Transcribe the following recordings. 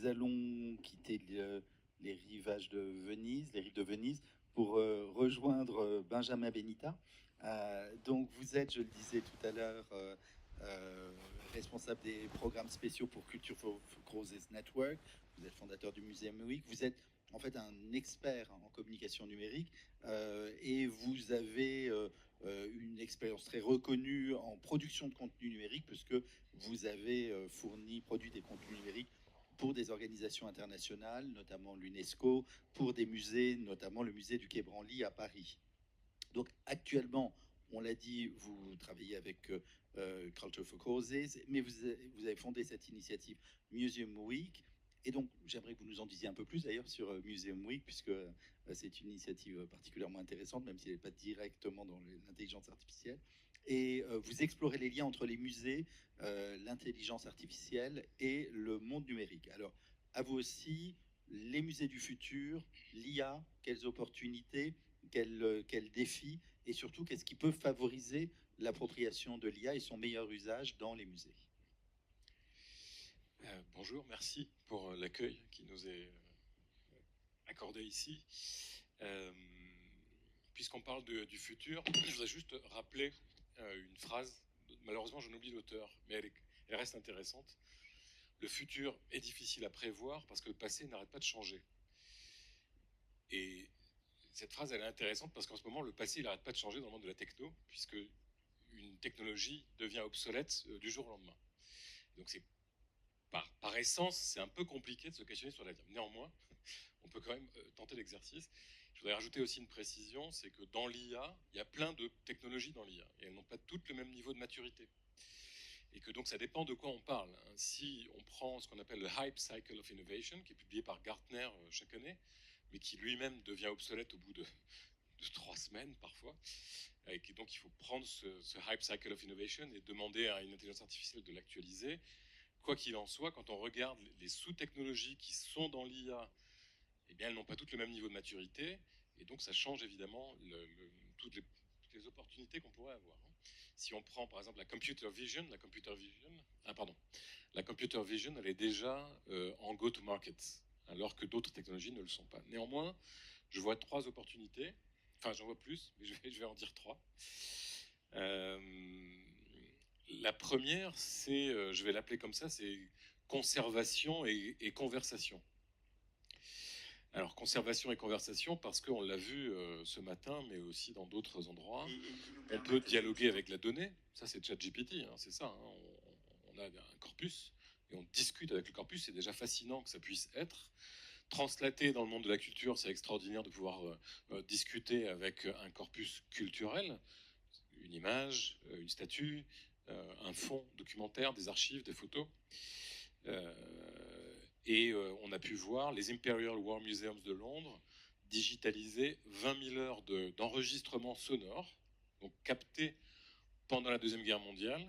nous allons quitter les rivages de Venise, les rives de Venise, pour rejoindre Benjamin Benita. Donc vous êtes, je le disais tout à l'heure, euh, responsable des programmes spéciaux pour Culture for Causes Network. Vous êtes fondateur du Muséum Week. Vous êtes en fait un expert en communication numérique et vous avez une expérience très reconnue en production de contenu numérique puisque vous avez produit des contenus numériques pour des organisations internationales, notamment l'UNESCO, pour des musées, notamment le musée du Quai Branly à Paris. Donc actuellement, on l'a dit, vous travaillez avec Culture for Causes, mais vous avez fondé cette initiative Museum Week. Et donc, j'aimerais que vous nous en disiez un peu plus d'ailleurs sur Museum Week, puisque c'est une initiative particulièrement intéressante, même si elle n'est pas directement dans l'intelligence artificielle. Et vous explorez les liens entre les musées, l'intelligence artificielle et le monde numérique. Alors, à vous aussi, les musées du futur, l'IA, quelles opportunités, quels défis, et surtout qu'est-ce qui peut favoriser l'appropriation de l'IA et son meilleur usage dans les musées. Bonjour, merci pour l'accueil qui nous est accordé ici. Puisqu'on parle du futur, je voudrais juste rappeler une phrase. Malheureusement, j'en oublie l'auteur, mais elle reste intéressante. Le futur est difficile à prévoir parce que le passé n'arrête pas de changer. Et cette phrase, elle est intéressante parce qu'en ce moment, le passé, il n'arrête pas de changer dans le monde de la techno, puisque une technologie devient obsolète du jour au lendemain. Donc c'est par essence, c'est un peu compliqué de se questionner sur l'avenir. Néanmoins, on peut quand même tenter l'exercice. Je voudrais rajouter aussi une précision, c'est que dans l'IA, il y a plein de technologies dans l'IA, et elles n'ont pas toutes le même niveau de maturité. Et que donc ça dépend de quoi on parle. Si on prend ce qu'on appelle le Hype Cycle of Innovation, qui est publié par Gartner chaque année, mais qui lui-même devient obsolète au bout de 3 semaines parfois, et donc il faut prendre ce Hype Cycle of Innovation et demander à une intelligence artificielle de l'actualiser. Quoi qu'il en soit, quand on regarde les sous-technologies qui sont dans l'IA, eh bien, elles n'ont pas toutes le même niveau de maturité, et donc ça change évidemment toutes les opportunités qu'on pourrait avoir. Si on prend par exemple la computer vision, la computer vision, elle est déjà en go-to-market, alors que d'autres technologies ne le sont pas. Néanmoins, je vois 3 opportunités. Enfin, j'en vois plus, mais je vais en dire 3. La première, c'est, je vais l'appeler comme ça, c'est conservation et conversation. Alors, conservation et conversation, parce qu'on l'a vu ce matin, mais aussi dans d'autres endroits, on peut dialoguer avec la donnée. Ça, c'est ChatGPT, hein, c'est ça. Hein. On a un corpus et on discute avec le corpus. C'est déjà fascinant que ça puisse être. Translaté dans le monde de la culture, c'est extraordinaire de pouvoir discuter avec un corpus culturel, une image, une statue, un fond documentaire, des archives, des photos. On a pu voir les Imperial War Museums de Londres digitaliser 20 000 heures d'enregistrement sonore, donc capté pendant la Deuxième Guerre mondiale,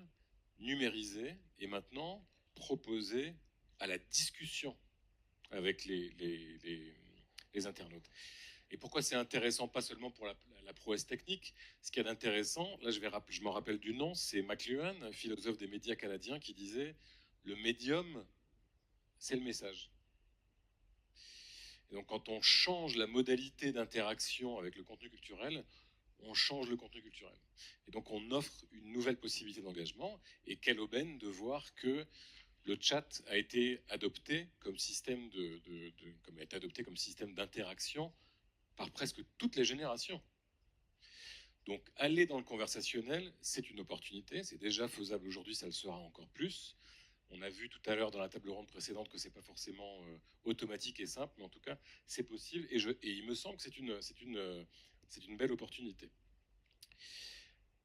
numérisé et maintenant proposé à la discussion avec les internautes. Et pourquoi c'est intéressant, pas seulement pour la prouesse technique, ce qu'il y a d'intéressant, là je m'en rappelle du nom, c'est McLuhan, un philosophe des médias canadiens, qui disait « le médium, c'est le message ». Et donc quand on change la modalité d'interaction avec le contenu culturel, on change le contenu culturel. Et donc on offre une nouvelle possibilité d'engagement, et quelle aubaine de voir que le chat a été adopté comme système comme système d'interaction par presque toutes les générations. Donc aller dans le conversationnel, c'est une opportunité, c'est déjà faisable aujourd'hui, ça le sera encore plus. On a vu tout à l'heure dans la table ronde précédente que c'est pas forcément automatique et simple, mais en tout cas c'est possible, et il me semble que c'est une belle opportunité.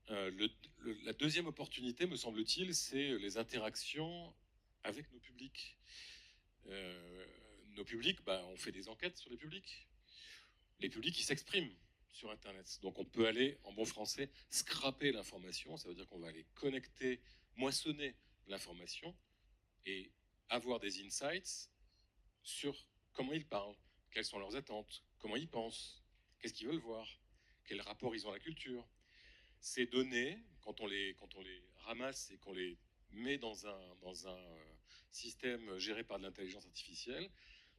La deuxième opportunité, me semble-t-il, c'est les interactions avec nos publics. Nos publics, on fait des enquêtes sur les publics. Les publics, ils s'expriment sur Internet. Donc on peut aller, en bon français, scraper l'information. Ça veut dire qu'on va aller connecter, moissonner l'information et avoir des insights sur comment ils parlent, quelles sont leurs attentes, comment ils pensent, qu'est-ce qu'ils veulent voir, quel rapport ils ont à la culture. Ces données, quand on les ramasse et qu'on les mais dans un système géré par de l'intelligence artificielle,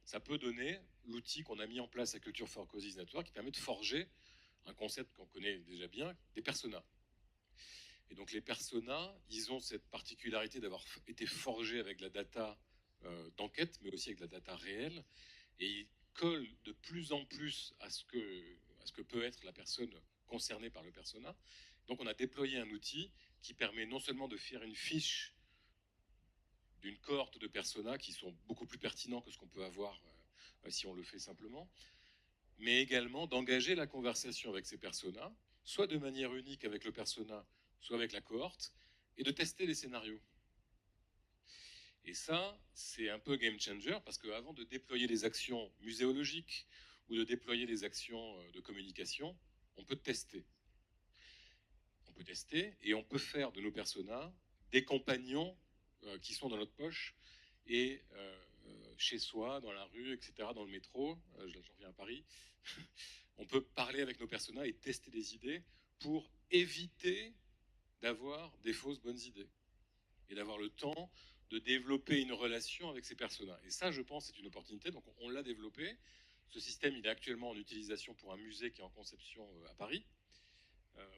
ça peut donner l'outil qu'on a mis en place à Culture for Causes Network qui permet de forger un concept qu'on connaît déjà bien, des personas. Et donc les personas, ils ont cette particularité d'avoir été forgés avec la data d'enquête, mais aussi avec la data réelle, et ils collent de plus en plus à ce que peut être la personne concernée par le persona. Donc on a déployé un outil qui permet non seulement de faire une fiche d'une cohorte de personas qui sont beaucoup plus pertinents que ce qu'on peut avoir si on le fait simplement, mais également d'engager la conversation avec ces personas, soit de manière unique avec le persona, soit avec la cohorte, et de tester les scénarios. Et ça, c'est un peu game changer, parce qu'avant de déployer des actions muséologiques ou de déployer des actions de communication, on peut tester. On peut tester et on peut faire de nos personas des compagnons qui sont dans notre poche et chez soi, dans la rue, etc., dans le métro. J'en reviens à Paris. On peut parler avec nos personas et tester des idées pour éviter d'avoir des fausses bonnes idées et d'avoir le temps de développer une relation avec ces personas. Et ça, je pense, c'est une opportunité. Donc, on l'a développé. Ce système, il est actuellement en utilisation pour un musée qui est en conception à Paris.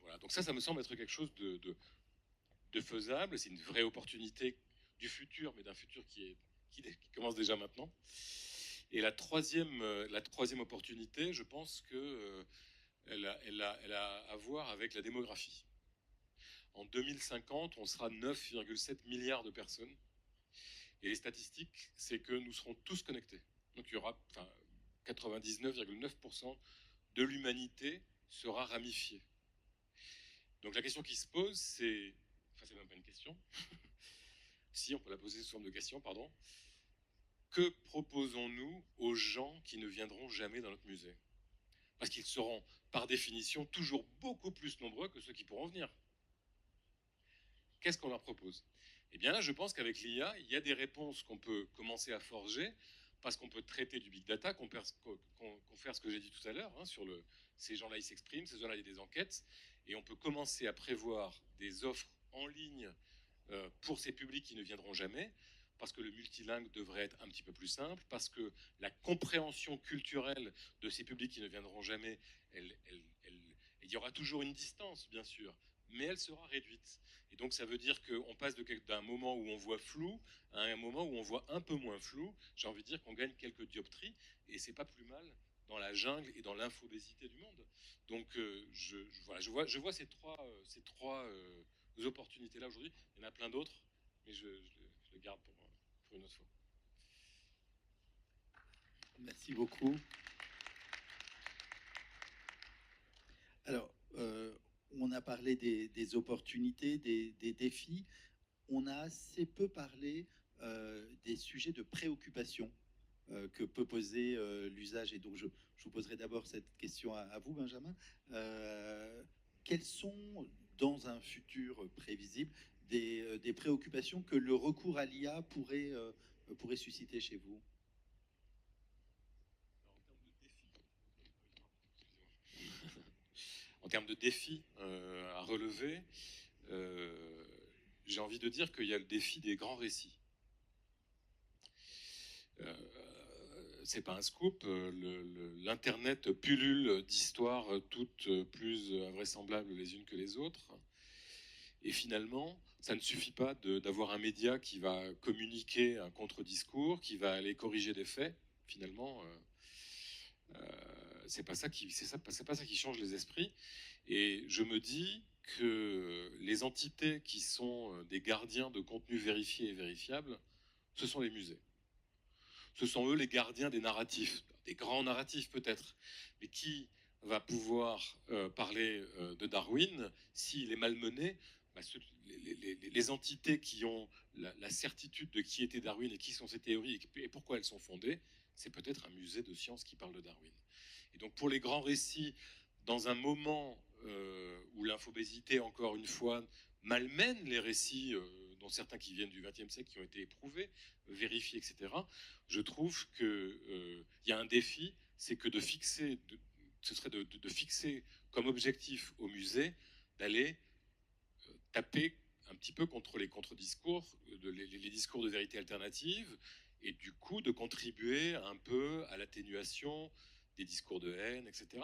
Voilà. Donc ça me semble être quelque chose de faisable. C'est une vraie opportunité du futur, mais d'un futur qui commence déjà maintenant. Et la troisième opportunité, je pense que elle a à voir avec la démographie. En 2050, on sera 9,7 milliards de personnes. Et les statistiques, c'est que nous serons tous connectés. Donc il y aura 99,9% de l'humanité sera ramifiée. Donc la question qui se pose, c'est... Enfin, c'est même pas une question. Si, on peut la poser sous forme de question, pardon. Que proposons-nous aux gens qui ne viendront jamais dans notre musée? Parce qu'ils seront, par définition, toujours beaucoup plus nombreux que ceux qui pourront venir. Qu'est-ce qu'on leur propose? Eh bien là, je pense qu'avec l'IA, il y a des réponses qu'on peut commencer à forger parce qu'on peut traiter du big data, qu'on faire ce que j'ai dit tout à l'heure, hein, sur ces gens-là, ils s'expriment, ces gens-là, il y a des enquêtes, et on peut commencer à prévoir des offres en ligne pour ces publics qui ne viendront jamais, parce que le multilingue devrait être un petit peu plus simple, parce que la compréhension culturelle de ces publics qui ne viendront jamais, il y aura toujours une distance, bien sûr, mais elle sera réduite. Et donc ça veut dire qu'on passe d'un moment où on voit flou à un moment où on voit un peu moins flou. J'ai envie de dire qu'on gagne quelques dioptries, et c'est pas plus mal dans la jungle et dans l'infobésité du monde. Donc voilà, je vois ces trois opportunités-là aujourd'hui. Il y en a plein d'autres, mais je les garde pour une autre fois. Merci beaucoup. Alors, on a parlé des opportunités, des défis. On a assez peu parlé des sujets de préoccupation que peut poser l'usage. Et donc, je vous poserai d'abord cette question à vous, Benjamin. Quelles sont, dans un futur prévisible, des préoccupations que le recours à l'IA pourrait susciter chez vous? En termes de défis à relever, j'ai envie de dire qu'il y a le défi des grands récits. C'est pas un scoop, l'internet pullule d'histoires toutes plus invraisemblables les unes que les autres. Et finalement, ça ne suffit pas d'avoir un média qui va communiquer un contre-discours, qui va aller corriger des faits. Finalement, c'est pas ça qui change les esprits. Et je me dis que les entités qui sont des gardiens de contenus vérifiés et vérifiables, ce sont les musées. Ce sont eux les gardiens des narratifs, des grands narratifs peut-être, mais qui va pouvoir parler de Darwin s'il est malmené? Les entités qui ont la certitude de qui était Darwin et qui sont ces théories et pourquoi elles sont fondées, c'est peut-être un musée de sciences qui parle de Darwin. Et donc pour les grands récits, dans un moment où l'infobésité, encore une fois, malmène les récits, dont certains qui viennent du XXe siècle, qui ont été éprouvés, vérifiés, etc., je trouve qu'il y a un défi, c'est que ce serait de fixer comme objectif au musée d'aller taper un petit peu contre les contre-discours, les discours de vérité alternative, et du coup de contribuer un peu à l'atténuation des discours de haine, etc.,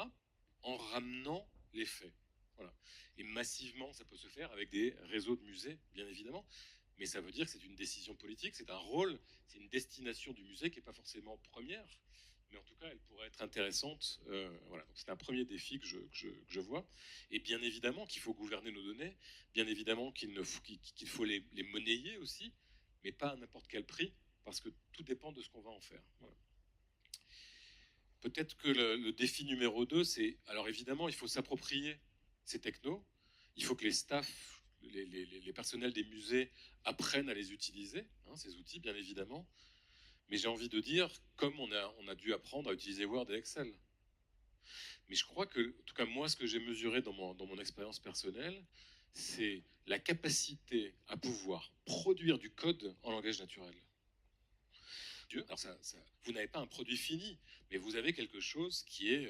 en ramenant les faits. Voilà. Et massivement, ça peut se faire avec des réseaux de musées, bien évidemment, mais ça veut dire que c'est une décision politique, c'est un rôle, c'est une destination du musée qui n'est pas forcément première, mais en tout cas, elle pourrait être intéressante. Voilà. Donc c'est un premier défi que je vois. Et bien évidemment qu'il faut gouverner nos données, bien évidemment qu'il faut les monnayer aussi, mais pas à n'importe quel prix, parce que tout dépend de ce qu'on va en faire. Voilà. Peut-être que le défi numéro 2, c'est, alors évidemment, il faut s'approprier ces technos, il faut que les staffs, les personnels des musées apprennent à les utiliser, hein, ces outils, bien évidemment. Mais j'ai envie de dire, comme on a dû apprendre à utiliser Word et Excel. Mais je crois que, en tout cas moi, ce que j'ai mesuré dans mon expérience personnelle, c'est la capacité à pouvoir produire du code en langage naturel. Alors vous n'avez pas un produit fini, mais vous avez quelque chose qui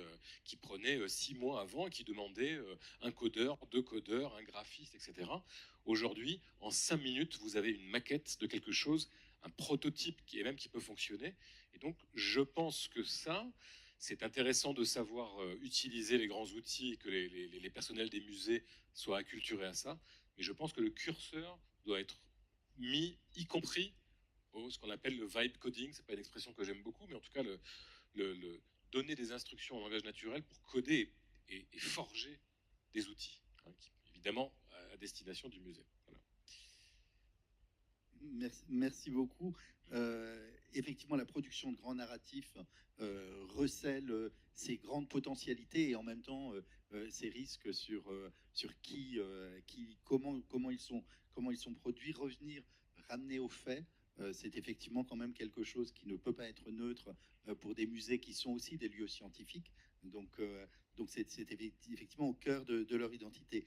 prenait 6 mois avant et qui demandait un codeur, 2 codeurs, un graphiste, etc. Aujourd'hui, en 5 minutes, vous avez une maquette de quelque chose, un prototype qui peut fonctionner. Et donc, je pense que ça, c'est intéressant de savoir utiliser les grands outils et que les personnels des musées soient acculturés à ça. Mais je pense que le curseur doit être mis, y compris ce qu'on appelle le vibe coding. C'est pas une expression que j'aime beaucoup, mais en tout cas, le donner des instructions en langage naturel pour coder et forger des outils, hein, évidemment à destination du musée. Voilà. Merci beaucoup. Effectivement, la production de grands narratifs recèle ces grandes potentialités et en même temps ces risques sur comment ils sont produits. Revenir, ramener aux faits, c'est effectivement quand même quelque chose qui ne peut pas être neutre pour des musées qui sont aussi des lieux scientifiques. Donc c'est effectivement au cœur de leur identité.